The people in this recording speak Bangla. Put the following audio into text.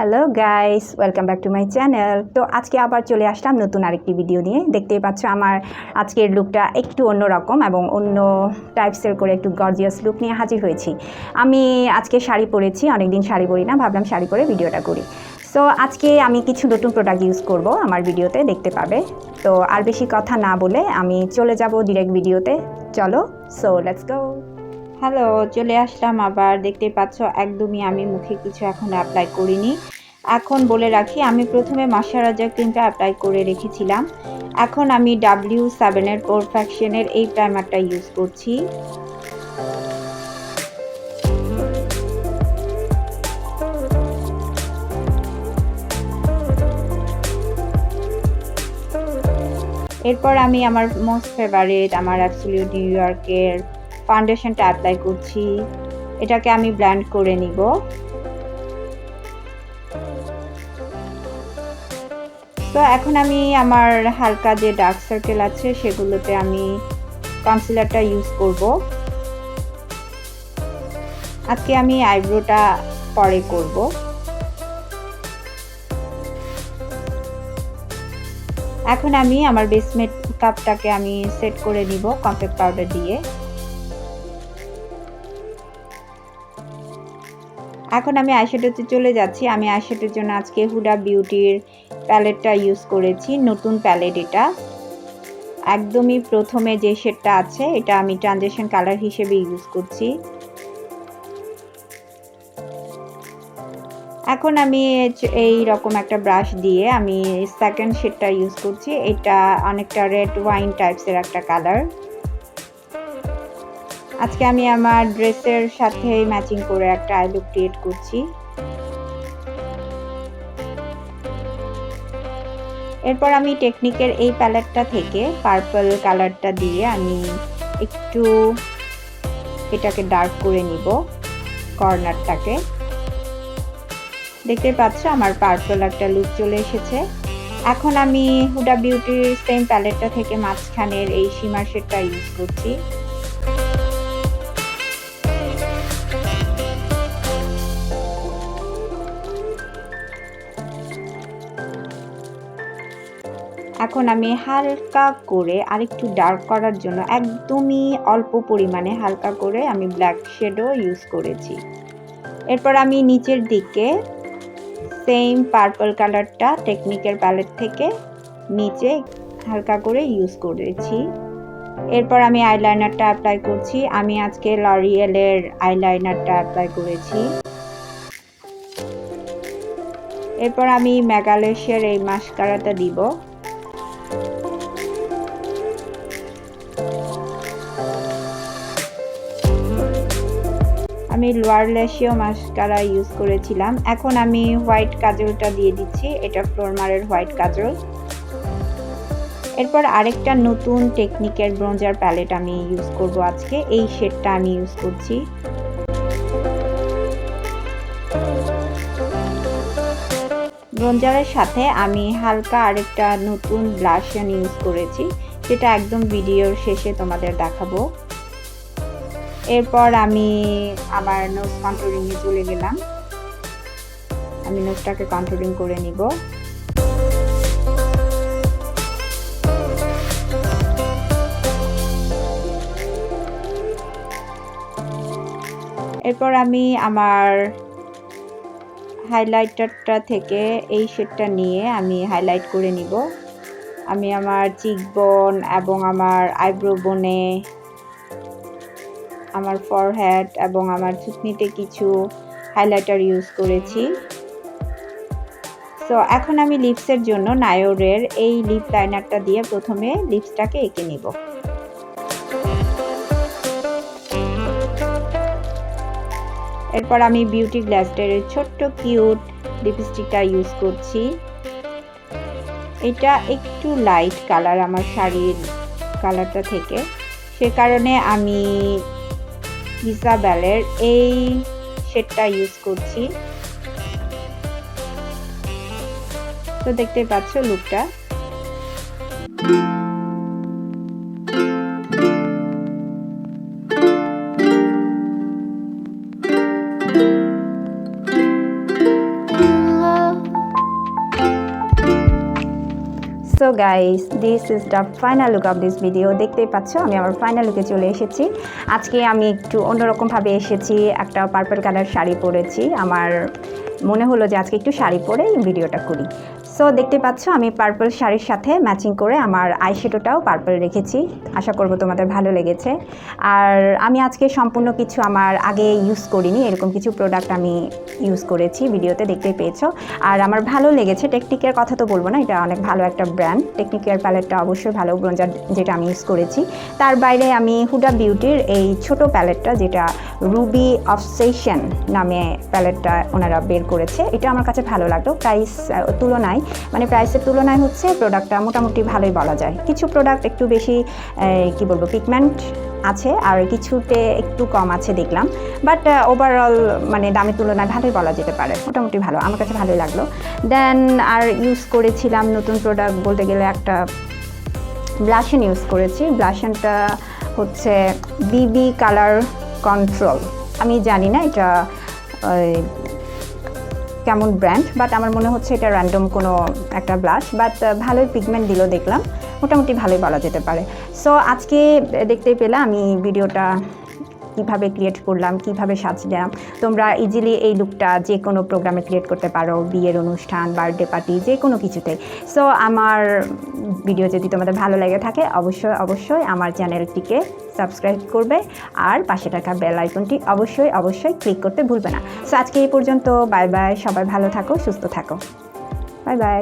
Hello guys, welcome back to my channel. তো আজকে আবার চলে আসলাম নতুন আরেকটি ভিডিও নিয়ে। দেখতেই পাচ্ছ আমার আজকের লুকটা একটু অন্যরকম এবং অন্য টাইপসের করে একটু গর্জিয়াস লুক নিয়ে হাজির হয়েছি। আমি আজকে শাড়ি পরেছি, অনেকদিন শাড়ি পরি না, ভাবলাম শাড়ি পরে ভিডিওটা করি। সো আজকে আমি কিছু নতুন প্রোডাক্ট ইউজ করব, আমার ভিডিওতে দেখতে পাবে। তো আর বেশি কথা না বলে আমি চলে যাব ডিরেক্ট ভিডিওতে। চলো, সো লেটস গো। হ্যালো, চলে আসলাম আবার। দেখতেই পাচ্ছ একদমই আমি মুখে কিছু এখন অ্যাপ্লাই করিনি। এখন বলে রাখি, আমি প্রথমে ময়শ্চারাইজার ক্রিমটা অ্যাপ্লাই করে রেখেছিলাম। এখন আমি W7 এর porefection-এর এই প্রাইমারটা ইউজ করছি। এরপর আমি আমার মোস্ট ফেভারিট, আমার অ্যাবসলিউট নিউইয়র্কের ফাউন্ডেশনটা অ্যাপ্লাই করছি। এটাকে আমি ব্লেন্ড করে নিব। তো এখন আমি আমার হালকা যে ডার্ক সার্কেল আছে সেগুলোতে আমি কনসিলারটা ইউজ করব। আজকে আমি আইব্রোটা পরে করব। এখন আমি আমার বেস মেকআপটাকে আমি সেট করে নিব কমপ্যাক্ট পাউডার দিয়ে। এখন আমি আইশ্যাডোতে চলে যাচ্ছি। আমি আইশ্যাডোর জন্য আজকে হুডা বিউটির প্যালেটটা ইউজ করেছি, নতুন প্যালেট এটা। একদমই প্রথমে যে শেডটা আছে এটা আমি ট্রানজিশন কালার হিসেবে ইউজ করছি। এখন আমি এই রকম একটা ব্রাশ দিয়ে আমি সেকেন্ড শেডটা ইউজ করছি। এটা অনেকটা রেড ওয়াইন টাইপসের একটা কালার। আজকে আমি আমার ড্রেসের সাথে ম্যাচিং করে একটা আই লুক ক্রিয়েট করছি। এরপর আমি টেকনিকের এই প্যালেটটা থেকে পার্পল কালারটা দিয়ে আমি একটু এটাকে ডার্ক করে নিব, কর্নারটাকে। দেখতে পাচ্ছ আমার পার্পল একটা লুক চলে এসেছে। এখন আমি হুডা বিউটির সেম প্যালেটটা থেকে মাঝখানের এই শিমার শেডটা ইউজ করছি। এখন আমি হালকা করে আরেকটু ডার্ক করার জন্য একদমই অল্প পরিমাণে হালকা করে আমি ব্ল্যাক শেডো ইউজ করেছি। এরপর আমি নিচের দিকে সেম পার্পল কালারটা টেকনিকের প্যালেট থেকে নিচে হালকা করে ইউজ করেছি। এরপর আমি আইলাইনারটা অ্যাপ্লাই করছি। আমি আজকে লরিয়েলের আইলাইনারটা অ্যাপ্লাই করেছি। এরপর আমি ম্যাগালেশের এই মাস্কারাটা দিব। আমি লোয়ারলেশীয় মাস্কারা ইউজ করেছিলাম। এখন আমি হোয়াইট কাজলটা দিয়ে দিচ্ছি, এটা ফ্লোরমারের হোয়াইট কাজল। এরপর আরেকটা নতুন টেকনিকের ব্রোঞ্জার প্যালেট আমি ইউজ করব আজকে। এই শেডটা আমি ইউজ করছি। ব্রোঞ্জারের সাথে আমি হালকা আরেকটা নতুন ব্লাশন ইউজ করেছি, যেটা একদম ভিডিওর শেষে তোমাদের দেখাবো। এরপর আমি আমার নোজ কন্ট্রোলিংয়ে চলে গেলাম। আমি নোজটাকে কন্ট্রোলিং করে নিব। এরপর আমি আমার হাইলাইটারটা থেকে এই শেডটা নিয়ে আমি হাইলাইট করে নিব। আমি আমার চিকবোন এবং আমার আইব্রো বোনে, আমার ফরহেড এবং আমার থুতনিতে কিছু হাইলাইটার ইউজ করেছি। সো এখন আমি লিপসের জন্য নায়োরের এই লিপ লাইনারটা দিয়ে প্রথমে লিপসটাকে এঁকে নিব। এরপর আমি বিউটি গ্লেজের ছোট্ট কিউট লিপস্টিকটা ইউজ করছি। এটা একটু লাইট কালার আমার শাড়ির কালারটা থেকে, সে কারণে আমি ইসাবেলের এই শেডটা ইউজ করছি। তো দেখতে পাচ্ছ লুকটা। So guys, this is the final look of this video. দেখতেই পাচ্ছ আমি আমার ফাইনাল লুকে চলে এসেছি। আজকে আমি একটু অন্যরকমভাবে এসেছি, একটা পার্পল কালার শাড়ি পরেছি। আমার মনে হলো যে আজকে একটু শাড়ি পরে ভিডিওটা করি। সো দেখতে পাচ্ছ আমি পার্পল শাড়ির সাথে ম্যাচিং করে আমার আইশ্যাডোটাও পার্পল রেখেছি। আশা করব তোমাদের ভালো লেগেছে। আর আমি আজকে সম্পূর্ণ কিছু আমার আগে ইউজ করিনি, এরকম কিছু প্রোডাক্ট আমি ইউজ করেছি, ভিডিওতে দেখতে পেয়েছো। আর আমার ভালো লেগেছে। টেকনিকের কথা তো বলবো না, এটা অনেক ভালো একটা ব্র্যান্ড। টেকনিকের প্যালেটটা অবশ্যই ভালো, ব্রোঞ্জার যেটা আমি ইউজ করেছি। তার বাইরে আমি হুডা বিউটির এই ছোট প্যালেটটা, যেটা রুবি অবসেশন নামে প্যালেটটা ওনারা বের করেছে, এটা আমার কাছে ভালো লাগলো। প্রাইসের তুলনায় হচ্ছে প্রোডাক্টটা মোটামুটি ভালোই বলা যায়। কিছু প্রোডাক্ট একটু বেশি পিগমেন্ট আছে, আর কিছুতে একটু কম আছে দেখলাম, বাট ওভারঅল দামের তুলনায় ভালোই বলা যেতে পারে, মোটামুটি ভালো, আমার কাছে ভালোই লাগলো। দেন আর ইউজ করেছিলাম নতুন প্রোডাক্ট বলতে গেলে একটা ব্লাশন ইউজ করেছি। ব্লাশনটা হচ্ছে বিবি কালার কন্ট্রোল। আমি জানি না এটা কেমন ব্র্যান্ড, বাট আমার মনে হচ্ছে এটা র্যান্ডম কোনো একটা ব্লাশ, বাট ভালোই পিগমেন্ট দিল দেখলাম, মোটামুটি ভালোই বলা যেতে পারে। সো আজকে দেখতেই পেলে আমি ভিডিওটা কীভাবে ক্রিয়েট করলাম, কীভাবে সাজলাম। তোমরা ইজিলি এই লুকটা যে কোনো প্রোগ্রামে ক্রিয়েট করতে পারো, বিয়ের অনুষ্ঠান, বার্থডে পার্টি, যে কোনো কিছুতে। সো আমার ভিডিও যদি তোমাদের ভালো লেগে থাকে অবশ্যই আমার চ্যানেলটিকে সাবস্ক্রাইব করবে, আর পাশে থাকা বেল আইকনটি অবশ্যই ক্লিক করতে ভুলবে না। সো আজকে এই পর্যন্ত, বাই বাই, সবাই ভালো থাকো, সুস্থ থাকো, বাই বাই।